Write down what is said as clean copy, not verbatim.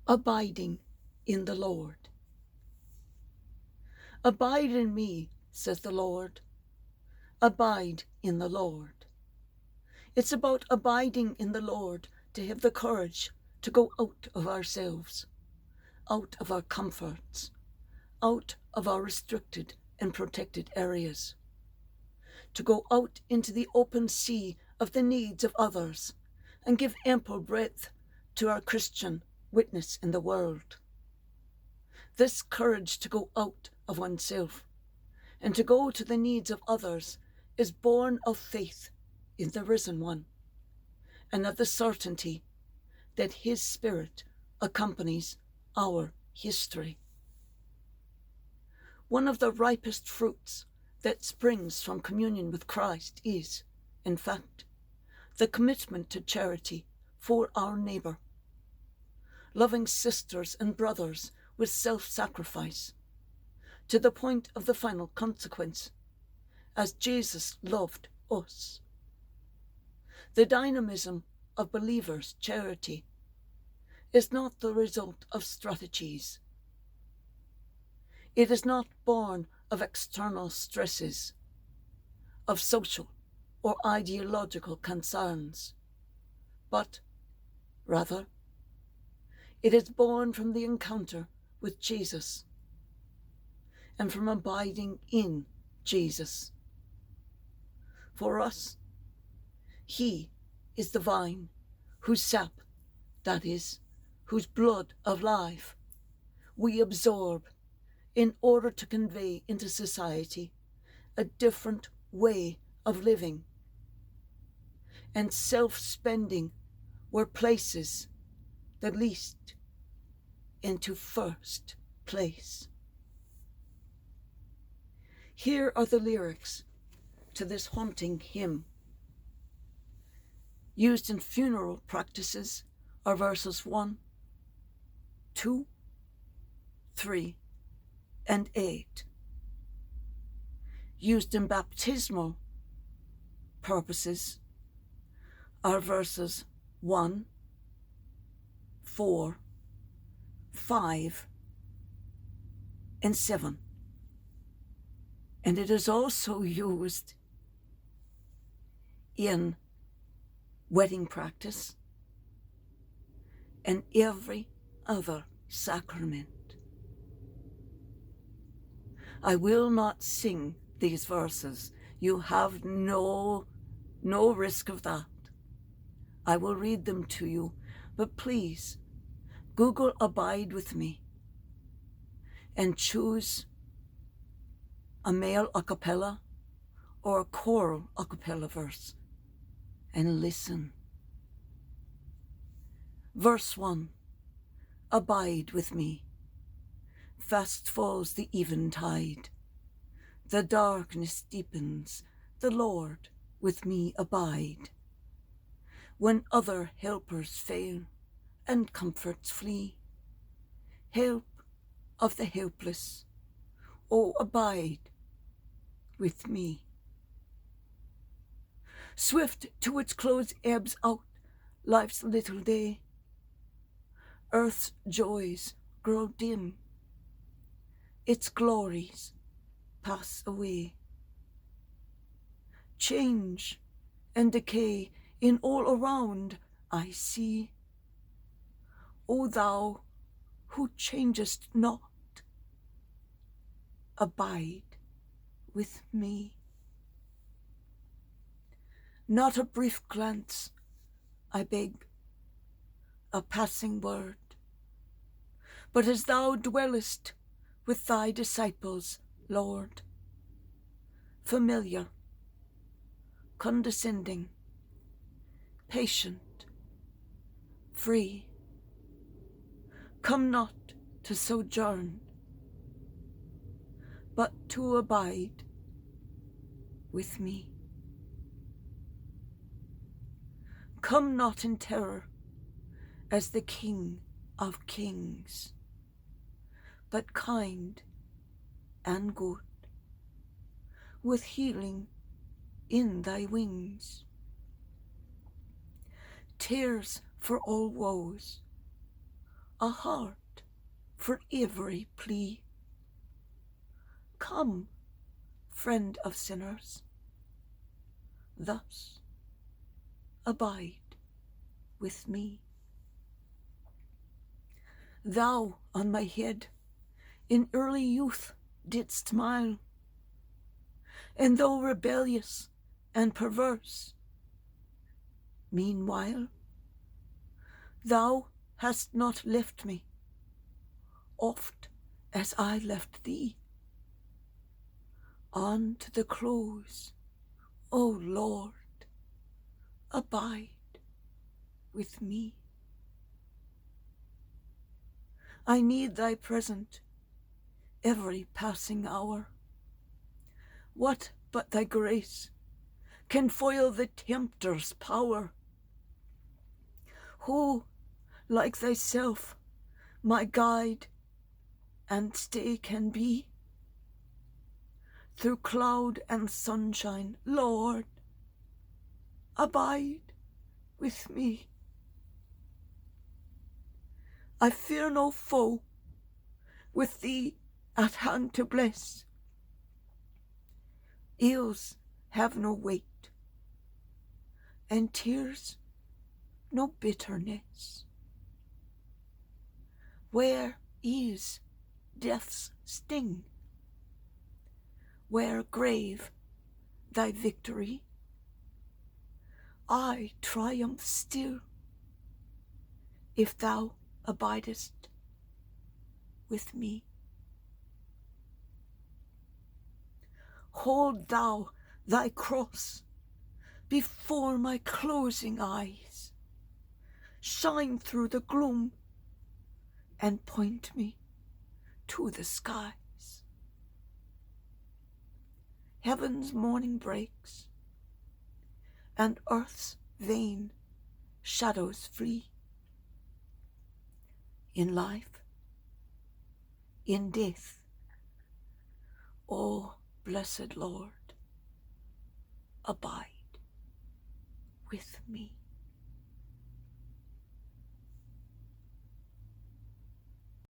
Abiding in the Lord. Abide in me, says the Lord. Abide in the Lord. It's about abiding in the Lord to have the courage to go out of ourselves, out of our comforts, out of our restricted and protected areas, to go out into the open sea of the needs of others and give ample breadth to our Christian witness in the world. This courage to go out of oneself and to go to the needs of others is born of faith in the risen one and of the certainty that his Spirit accompanies our history. One of the ripest fruits that springs from communion with Christ is, in fact, the commitment to charity for our neighbour, loving sisters and brothers with self-sacrifice, to the point of the final consequence, as Jesus loved us. The dynamism of believers' charity is not the result of strategies. It is not born of external stresses, of social or ideological concerns, but rather, it is born from the encounter with Jesus and from abiding in Jesus. For us, he is the vine whose sap, that is, whose blood of life, we absorb in order to convey into society a different way of living. And self-spending were places the least into first place. Here are the lyrics to this haunting hymn. Used in funeral practices are verses 1, 2, 3, and 8. Used in baptismal purposes are verses 1, 4, 5, and 7. And it is also used in wedding practice and every other sacrament. I will not sing these verses. You have no risk of that. I will read them to you, but please Google Abide with Me and choose a male a cappella or a choral a cappella verse and listen. Verse 1, abide with me. Fast falls the eventide. The darkness deepens. The Lord with me abide. When other helpers fail and comforts flee, help of the helpless, oh, abide with me. Swift to its close ebbs out life's little day. Earth's joys grow dim. Its glories pass away. Change and decay in all around I see. O thou who changest not, abide with me. Not a brief glance, I beg, a passing word, but as thou dwellest with thy disciples, Lord, familiar, condescending, patient, free, come not to sojourn, but to abide with me. Come not in terror as the King of Kings, but kind and good, with healing in thy wings. Tears for all woes, a heart for every plea. Come, friend of sinners, thus abide with me. Thou on my head in early youth didst smile, and though rebellious and perverse, meanwhile thou hast not left me, oft as I left thee. On to the close, O Lord, abide with me. I need thy present every passing hour. What but thy grace can foil the tempter's power? Who, like thyself, my guide and stay can be? Through cloud and sunshine, Lord, abide with me. I fear no foe, with thee at hand to bless. Ills have no weight, and tears no bitterness. Where is death's sting? Where grave thy victory? I triumph still, if thou abidest with me. Hold thou thy cross before my closing eyes. Shine through the gloom and point me to the skies. Heaven's morning breaks, and earth's vain shadows flee. In life, in death, O blessed Lord, abide with me.